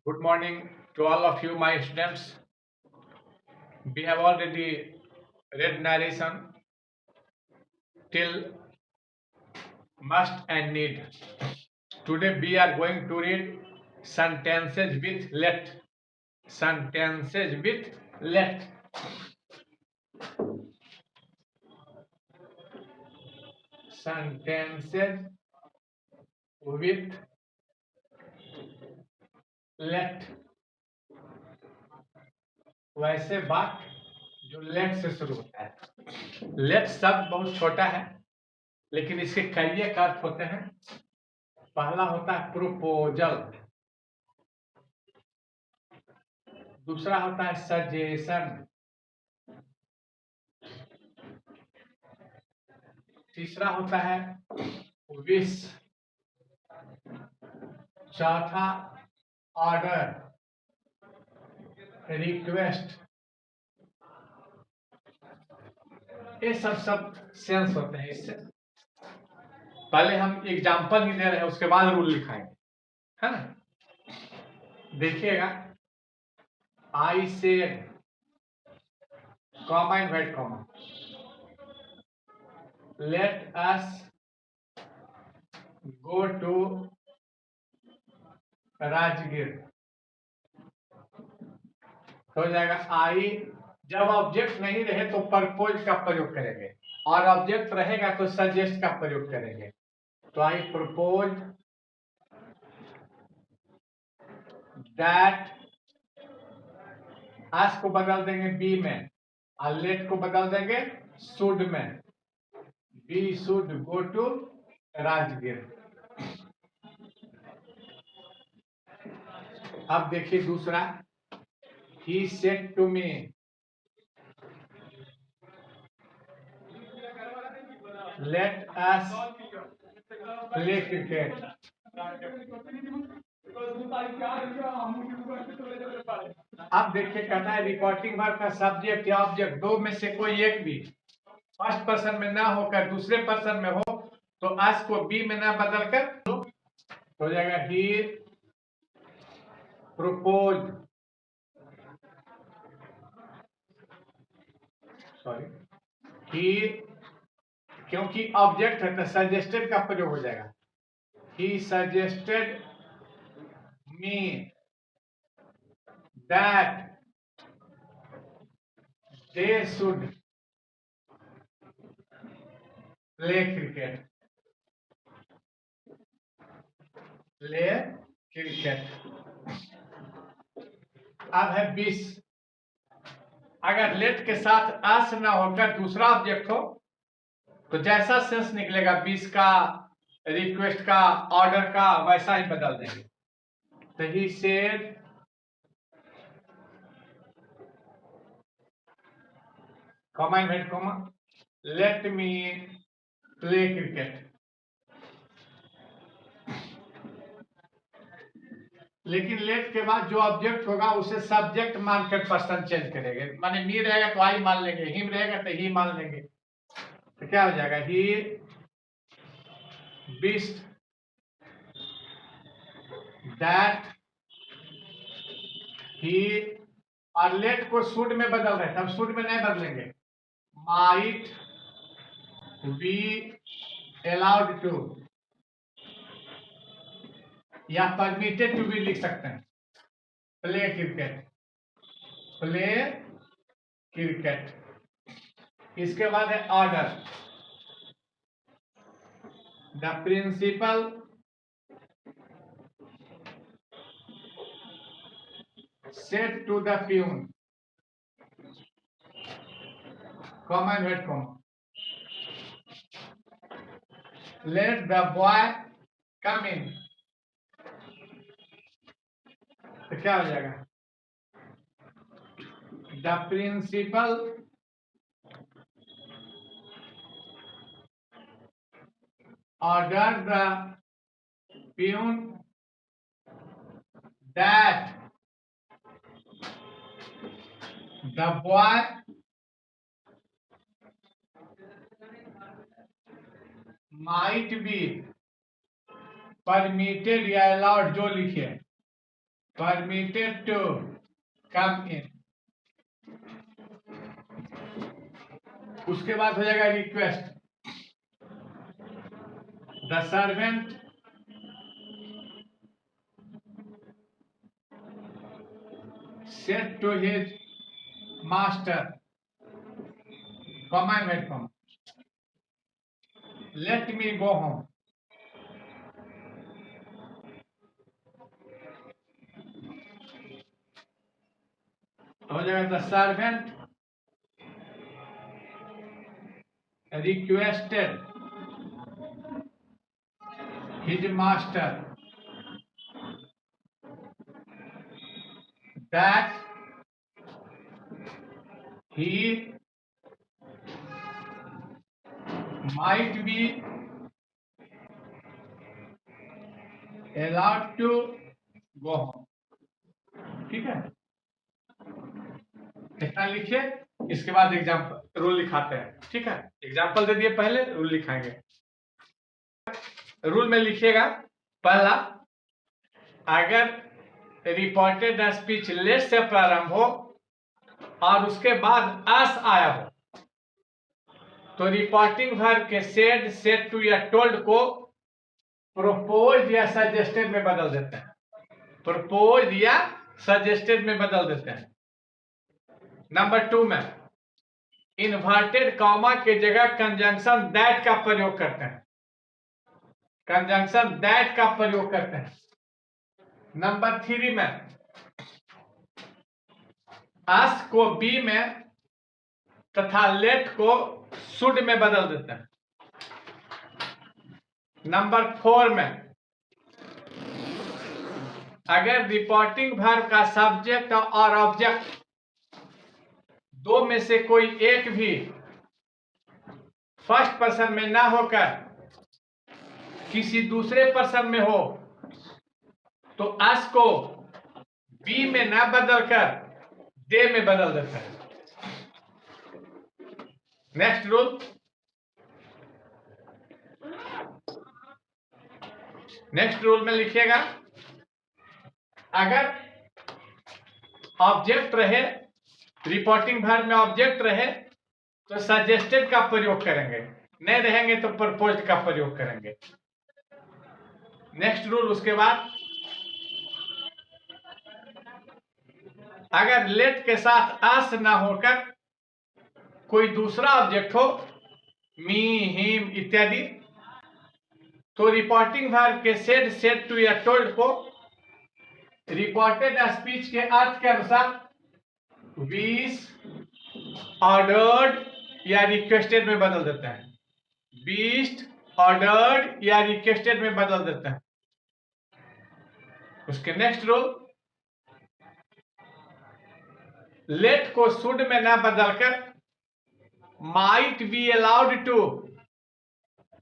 Good morning to all of you, my students. We have already read narration till must and need. Today we are going to read sentences with let. Sentences with let. Sentences with let. वैसे बात जो late से शुरू होता है। Late शब्द बहुत छोटा है, लेकिन इसके कई एक अर्थ होते हैं। पहला होता है प्रोपोजल, दूसरा होता है सजेशन, तीसरा होता है विश, चौथा ऑर्डर, रिक्वेस्ट। ये सब सेंस होते हैं। इससे पहले हम एग्जांपल ही दे रहे हैं, उसके बाद रूल लिखाएंगे, है ना। देखिएगा, I said, comma invert comma, let us go to Rajgir. हो जाएगा आई। जब ऑब्जेक्ट नहीं रहे तो परपोज का प्रयोग करेंगे, और ऑब्जेक्ट रहेगा तो सजेस्ट का प्रयोग करेंगे। तो आई प्रपोज दैट, आस को बदल देंगे बी में, और लेट को बदल देंगे शुड में। We should go to Rajgir. अब देखिए दूसरा, he said to me, let us play cricket. अब देखिए, कहता है रिपोर्टिंग वर्ब का सब्जेक्ट या ऑब्जेक्ट दो में से कोई एक भी फर्स्ट पर्सन में ना होकर दूसरे पर्सन में हो तो अस को बी में ना बदलकर हो जाएगा ही प्रोपोज, सॉरी ही, क्योंकि ऑब्जेक्ट है तो सजेस्टेड का प्रयोग हो जाएगा। He suggested me that they should play cricket. Play cricket. अब है बीस। अगर लेट के साथ अस ना होकर दूसरा ऑब्जेक्ट हो तो जैसा सेंस निकलेगा बीस का, रिक्वेस्ट का, ऑर्डर का, वैसा ही बदल देंगे। तो he said comma invert comma, let me play cricket. लेकिन लेट के बाद जो ऑब्जेक्ट होगा उसे सब्जेक्ट मानकर पर्सन चेंज करेंगे। माने मी रहेगा तो आई मान लेंगे, हिम रहेगा तो ही मान लेंगे। तो क्या हो जाएगा, ही विश्ड दैट ही, और लेट को शुड में बदल रहे थे, अब शुड में नहीं बदलेंगे। माइट बी अलाउड टू, या परमिटेड टू भी लिख सकते हैं, प्ले क्रिकेट। Play cricket. इसके बाद है order. The principal said to the peon, comma inverted comma, let the boy come in। तो क्या हो जाएगा, the principal ordered the peon that the boy might be permitted या allowed, जो लिखे permitted to come in. उसके बाद हो जाएगा request. The servant said to his master, comma and comma, let me go home. हो जाएगा the servant requested his master that he might be allowed to go home. ठीक है, इतना लिखिए. इसके बाद एग्जाम्पल रूल लिखाते हैं. ठीक है, एग्जाम्पल दे दिए, पहले रूल लिखाएंगे. रूल में लिखिएगा पहला, अगर रिपोर्टेड स्पीच लेट से प्रारंभ हो और उसके बाद अस आया हो तो रिपोर्टिंग वर्ब के सेड, सेड टू या टोल्ड को प्रोपोज या सजेस्टेड में बदल देते हैं. प्रोपोज या सजेस्टेड में बदल देते हैं. नंबर 2 में इन्वर्टेड कॉमा के जगह कंजंक्शन दैट का प्रयोग करते हैं. कंजंक्शन दैट का प्रयोग करते हैं. नंबर 3 में अस को बी में तथा लेट को शुड में बदल देते हैं. नंबर 4 में अगर रिपोर्टिंग वर्ब का सब्जेक्ट और ऑब्जेक्ट दो में से कोई एक भी फर्स्ट पर्सन में ना होकर किसी दूसरे पर्सन में हो तो अस को बी में ना बदलकर दे में बदल देता है. नेक्स्ट रूल, नेक्स्ट रूल में लिखिएगा, अगर ऑब्जेक्ट रहे, रिपोर्टिंग वर्ब में ऑब्जेक्ट रहे तो सजेस्टेड का प्रयोग करेंगे, नहीं रहेंगे तो प्रपोज्ड का प्रयोग करेंगे. नेक्स्ट रूल, उसके बाद अगर लेट के साथ अस ना होकर कोई दूसरा ऑब्जेक्ट हो, मी, हिम इत्यादि, तो रिपोर्टिंग वर्ब के सेड, सेड टू या टोल्ड को रिपोर्टेड स्पीच के अर्थ के अनुसार विश, ऑर्डर्ड या रिक्वेस्टेड में बदल देता है. विश्ड, ऑर्डर्ड या रिक्वेस्टेड में बदल देता है. उसके नेक्स्ट रूल, लेट को शुड में ना बदलकर माइट बी अलाउड टू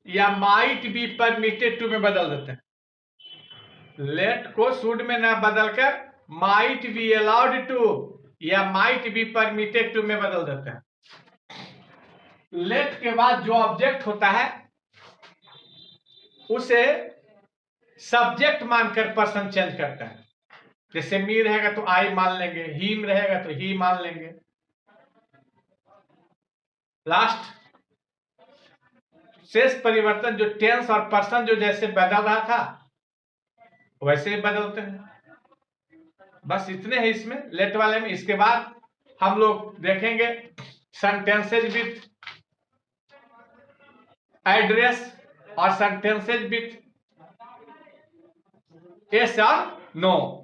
या माइट बी परमिटेड टू में बदल देते हैं. लेट को शुड में ना बदलकर माइट बी अलाउड टू या माइट बी परमिटेड टू में बदल देते हैं. लेट के बाद जो ऑब्जेक्ट होता है उसे सब्जेक्ट मानकर पर्सन चेंज करता है. जैसे मी रहेगा तो आई मान लेंगे, हिम रहेगा तो ही मान लेंगे. लास्ट शेष परिवर्तन जो टेंस और पर्सन जो जैसे बदल रहा था वैसे ही बदलते हैं. बस इतने हैं इसमें लेट वाले में. इसके बाद हम लोग देखेंगे सेंटेंसेज विथ एड्रेस और सेंटेंसेज विथ यस और नो.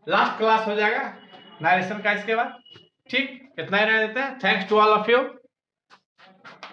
लास्ट क्लास हो जाएगा नरेशन का इसके बाद. ठीक, इतना ही रह देते हैं. Thanks to all of you.